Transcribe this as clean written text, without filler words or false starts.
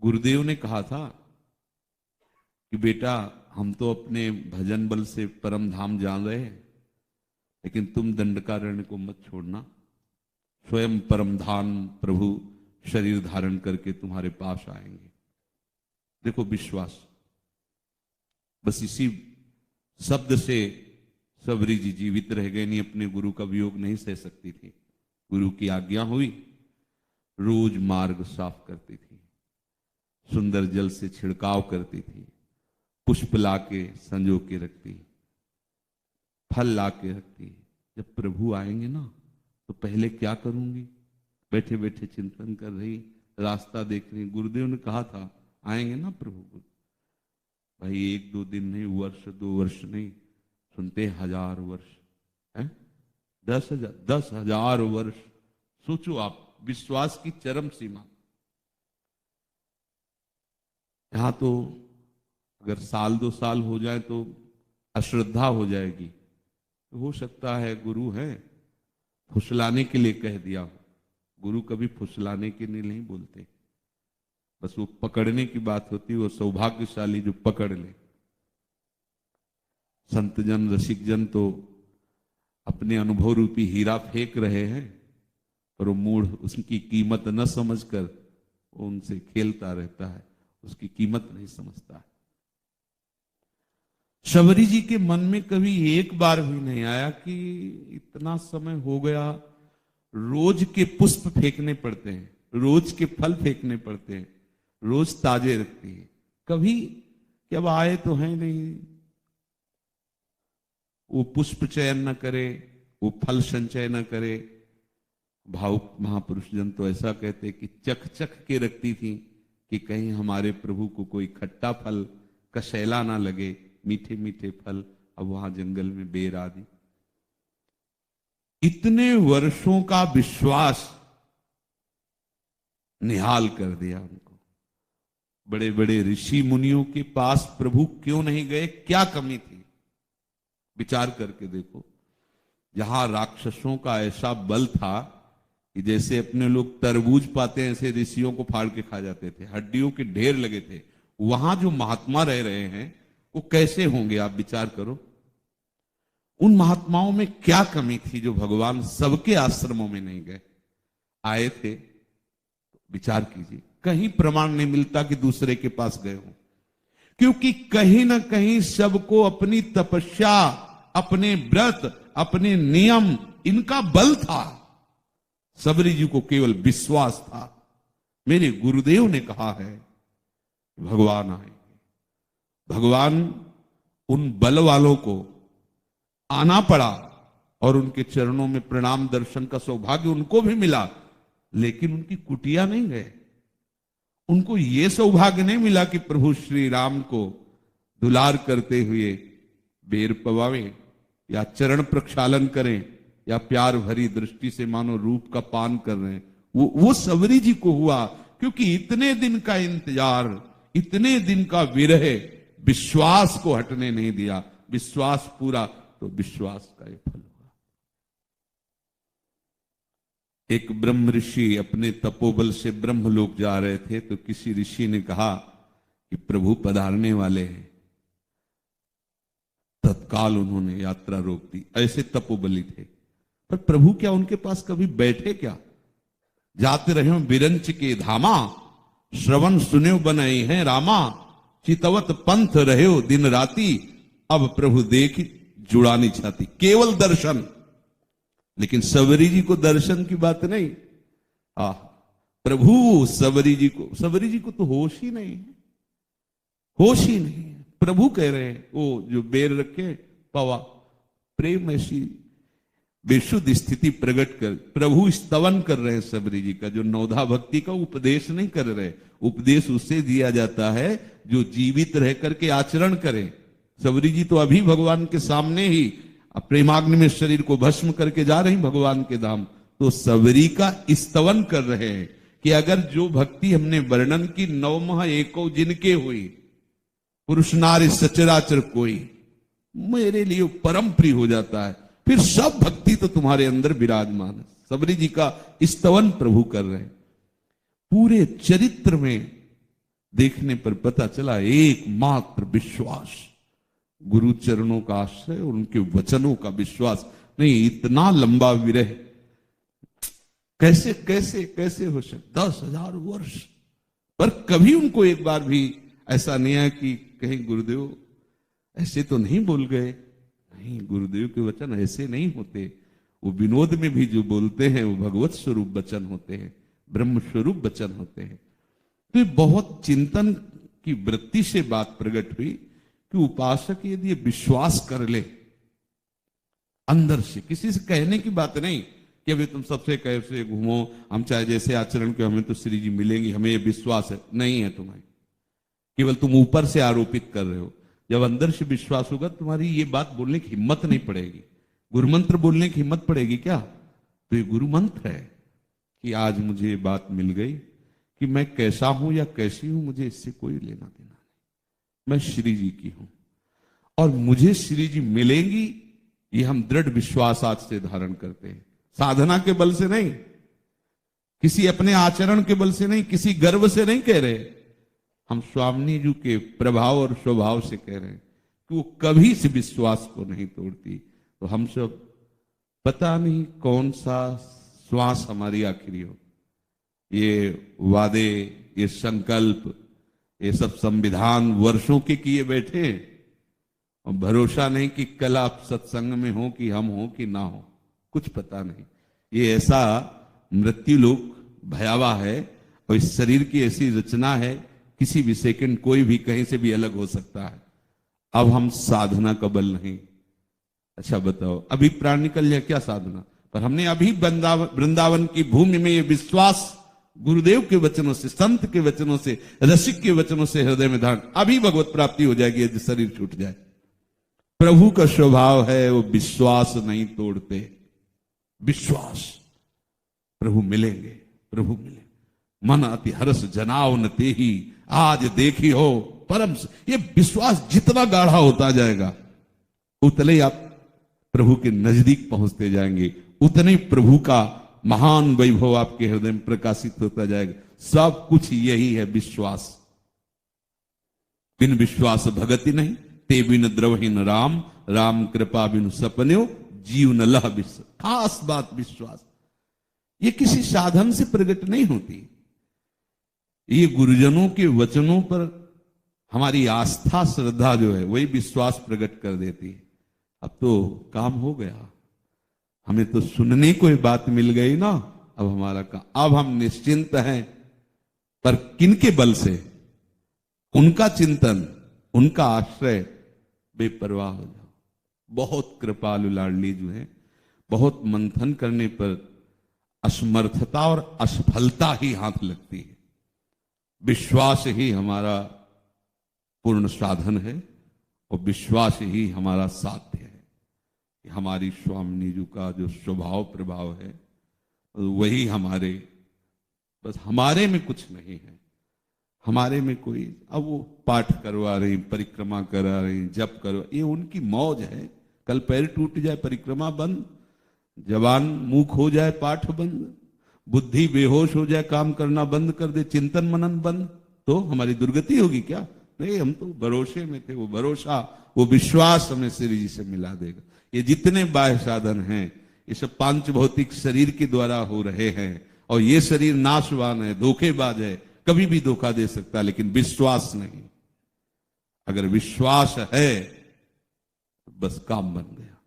गुरुदेव ने कहा था कि बेटा हम तो अपने भजन बल से परम धाम जान रहे हैं, लेकिन तुम दंडकारण्य को मत छोड़ना। स्वयं परम धाम प्रभु शरीर धारण करके तुम्हारे पास आएंगे। देखो विश्वास, बस इसी शब्द से सबरी जी जीवित रह गए, नहीं अपने गुरु का वियोग नहीं सह सकती थी। गुरु की आज्ञा हुई, रोज मार्ग साफ करती थी, सुंदर जल से छिड़काव करती थी, पुष्प लाके संजो के रखती, फल लाके रखती। जब प्रभु आएंगे ना तो पहले क्या करूंगी, बैठे बैठे चिंतन कर रही, रास्ता देख रही। गुरुदेव ने कहा था आएंगे ना प्रभु। भाई 1-2 दिन नहीं, वर्ष 2 वर्ष नहीं, सुनते 1000 वर्ष है, 10,000 वर्ष। सोचो आप, विश्वास की चरम सीमा। यहां तो अगर 1-2 साल हो जाए तो अश्रद्धा हो जाएगी। तो हो सकता है गुरु है, फुसलाने के लिए कह दिया हो। गुरु कभी फुसलाने के लिए नहीं बोलते, बस वो पकड़ने की बात होती है। वो सौभाग्यशाली जो पकड़ ले। संत जन रसिक जन तो अपने अनुभव रूपी हीरा फेंक रहे हैं, पर वो मूढ़ उसकी कीमत न समझकर वो उनसे खेलता रहता है, उसकी कीमत नहीं समझता है। शबरी जी के मन में कभी एक बार भी नहीं आया कि इतना समय हो गया, रोज के पुष्प फेंकने पड़ते हैं, रोज के फल फेंकने पड़ते हैं, रोज ताजे रखती है। कभी कि अब आए तो है नहीं, वो पुष्प चयन न करे, वो फल संचय न करे। भावुक महापुरुष जन तो ऐसा कहते कि चख चख के रखती थी कि कहीं हमारे प्रभु को कोई खट्टा फल कशैला ना लगे, मीठे मीठे फल। अब वहां जंगल में बेर आदि। इतने वर्षों का विश्वास निहाल कर दिया उनको। बड़े बड़े ऋषि मुनियों के पास प्रभु क्यों नहीं गए, क्या कमी थी? विचार करके देखो। जहां राक्षसों का ऐसा बल था कि जैसे अपने लोग तरबूज पाते हैं ऐसे ऋषियों को फाड़ के खा जाते थे, हड्डियों के ढेर लगे थे, वहां जो महात्मा रह रहे हैं वो कैसे होंगे? आप विचार करो। उन महात्माओं में क्या कमी थी जो भगवान सबके आश्रमों में नहीं गए? आए थे, विचार कीजिए। कहीं प्रमाण नहीं मिलता कि दूसरे के पास गए हो, क्योंकि कहीं ना कहीं सबको अपनी तपस्या, अपने व्रत, अपने नियम, इनका बल था। सबरी जी को केवल विश्वास था। मेरे गुरुदेव ने कहा है भगवान आएंगे। भगवान उन बल वालों को आना पड़ा और उनके चरणों में प्रणाम दर्शन का सौभाग्य उनको भी मिला, लेकिन उनकी कुटिया नहीं गए। उनको यह सौभाग्य नहीं मिला कि प्रभु श्री राम को दुलार करते हुए बेर पवावें या चरण प्रक्षालन करें या प्यार भरी दृष्टि से मानो रूप का पान कर रहे हैं। वो सबरी जी को हुआ, क्योंकि इतने दिन का इंतजार, इतने दिन का विरह विश्वास को हटने नहीं दिया। विश्वास पूरा तो विश्वास का ये फल हुआ। एक ब्रह्म ऋषि अपने तपोबल से ब्रह्मलोक जा रहे थे, तो किसी ऋषि ने कहा कि प्रभु पधारने वाले हैं। तत्काल उन्होंने यात्रा रोक दी। ऐसे तपोबली थे, पर प्रभु क्या उनके पास कभी बैठे क्या? जाते रहे बिरंच के धामा, श्रवण सुने बनाई है रामा, चितवत पंथ रहे दिन राती, अब प्रभु देख जुड़ानी छाती। केवल दर्शन, लेकिन सबरी जी को दर्शन की बात नहीं। प्रभु सबरी जी को तो होश ही नहीं, होश ही नहीं। प्रभु कह रहे हैं वो जो बेर रखे पवा, प्रेम ऐसी बेशुद्ध स्थिति प्रकट कर प्रभु स्तवन कर रहे हैं सबरी जी का। जो नौधा भक्ति का उपदेश नहीं कर रहे, उपदेश उससे दिया जाता है जो जीवित रह करके आचरण करे। सबरी जी तो अभी भगवान के सामने ही प्रेमाग्नि में शरीर को भस्म करके जा रही भगवान के धाम, तो सबरी का स्तवन कर रहे हैं कि अगर जो भक्ति हमने वर्णन की, नवमः एको जिनके हुई, पुरुष नारी सचराचर कोई, मेरे लिए परम प्रिय हो जाता है। फिर सब भक्ति तो तुम्हारे अंदर विराजमान है। सबरी जी का स्तवन प्रभु कर रहे हैं। पूरे चरित्र में देखने पर पता चला एकमात्र विश्वास, गुरु चरणों का आश्रय और उनके वचनों का विश्वास। नहीं, इतना लंबा विरह कैसे कैसे कैसे हो सकता? 10,000 वर्ष पर कभी उनको एक बार भी ऐसा नहीं है कि कहीं गुरुदेव ऐसे तो नहीं बोल गए। नहीं, गुरुदेव के वचन ऐसे नहीं होते। वो विनोद में भी जो बोलते हैं वो भगवत स्वरूप वचन होते हैं, ब्रह्म स्वरूप वचन होते हैं। तो बहुत चिंतन की वृत्ति से बात प्रकट हुई कि उपासक यदि विश्वास कर ले अंदर से, किसी से कहने की बात नहीं कि अभी तुम सबसे कैसे घूमो, हम चाहे जैसे आचरण के हमें तो श्री जी मिलेंगी, हमें ये विश्वास है। नहीं है तुम्हें, केवल तुम ऊपर से आरोपित कर रहे हो। जब अंदर से विश्वास होगा तुम्हारी ये बात बोलने की हिम्मत नहीं पड़ेगी, गुरु मंत्र बोलने की हिम्मत पड़ेगी क्या? तो ये गुरु मंत्र है कि आज मुझे ये बात मिल गई कि मैं कैसा हूं या कैसी हूं, मुझे इससे कोई लेना देना नहीं, मैं श्री जी की हूं और मुझे श्री जी मिलेंगी। ये हम दृढ़ विश्वास आज से धारण करते हैं, साधना के बल से नहीं, किसी अपने आचरण के बल से नहीं, किसी गर्व से नहीं कह रहे। हम स्वामी जी के प्रभाव और स्वभाव से कह रहे हैं कि वो कभी इस विश्वास को नहीं तोड़ती। तो हम सब पता नहीं कौन सा श्वास हमारी आखिरी हो, ये वादे, ये संकल्प, ये सब संविधान वर्षों के किए बैठे और भरोसा नहीं कि कल आप सत्संग में हो कि हम हो कि ना हो, कुछ पता नहीं। ये ऐसा मृत्यु लोक भयावह है और इस शरीर की ऐसी रचना है, किसी भी सेकंड कोई भी कहीं से भी अलग हो सकता है। अब हम साधना का बल नहीं। अच्छा बताओ, अभी प्राण निकल जाए क्या साधना? पर हमने अभी वृंदावन की भूमि में ये विश्वास गुरुदेव के वचनों से, संत के वचनों से, रसिक के वचनों से हृदय में धारण, अभी भगवत प्राप्ति हो जाएगी यदि शरीर छूट जाए। प्रभु का स्वभाव है वो विश्वास नहीं तोड़ते। विश्वास, प्रभु मिलेंगे, प्रभु मिलेंगे। मन अति हर्ष जनाव न तेहि, आज देखी हो परम। ये विश्वास जितना गाढ़ा होता जाएगा उतने ही आप प्रभु के नजदीक पहुंचते जाएंगे, उतने प्रभु का महान वैभव आपके हृदय में प्रकाशित होता जाएगा। सब कुछ यही है विश्वास। बिन विश्वास भगति नहीं, ते बिन द्रवहीन राम, राम कृपा बिन सपन्यो, जीव न लह विश्व। खास बात विश्वास, ये किसी साधन से प्रकट नहीं होती, ये गुरुजनों के वचनों पर हमारी आस्था श्रद्धा जो है वही विश्वास प्रकट कर देती है। अब तो काम हो गया, हमें तो सुनने को बात मिल गई ना, अब हमारा काम, अब हम निश्चिंत हैं। पर किनके बल से? उनका चिंतन, उनका आश्रय, बेपरवाह हो जाओ। बहुत कृपालु लाडली जो है, बहुत मंथन करने पर असमर्थता और असफलता ही हाथ लगती है। विश्वास ही हमारा पूर्ण साधन है और विश्वास ही हमारा साध्य है। हमारी स्वामी जी का जो स्वभाव प्रभाव है वही हमारे, बस हमारे में कुछ नहीं है, हमारे में कोई। अब वो पाठ करवा रही, परिक्रमा करा रही, जप करवा, ये उनकी मौज है। कल पैर टूट जाए परिक्रमा बंद, जवान मूक हो जाए पाठ बंद, बुद्धि बेहोश हो जाए काम करना बंद कर दे, चिंतन मनन बंद, तो हमारी दुर्गति होगी क्या? नहीं, हम तो भरोसे में थे। वो भरोसा, वो विश्वास हमें श्री जी से मिला देगा। ये जितने बाह्य साधन हैं ये सब पांच भौतिक शरीर के द्वारा हो रहे हैं और ये शरीर नाशवान है, धोखेबाज है, कभी भी धोखा दे सकता है, लेकिन विश्वास नहीं। अगर विश्वास है तो बस काम बन गया।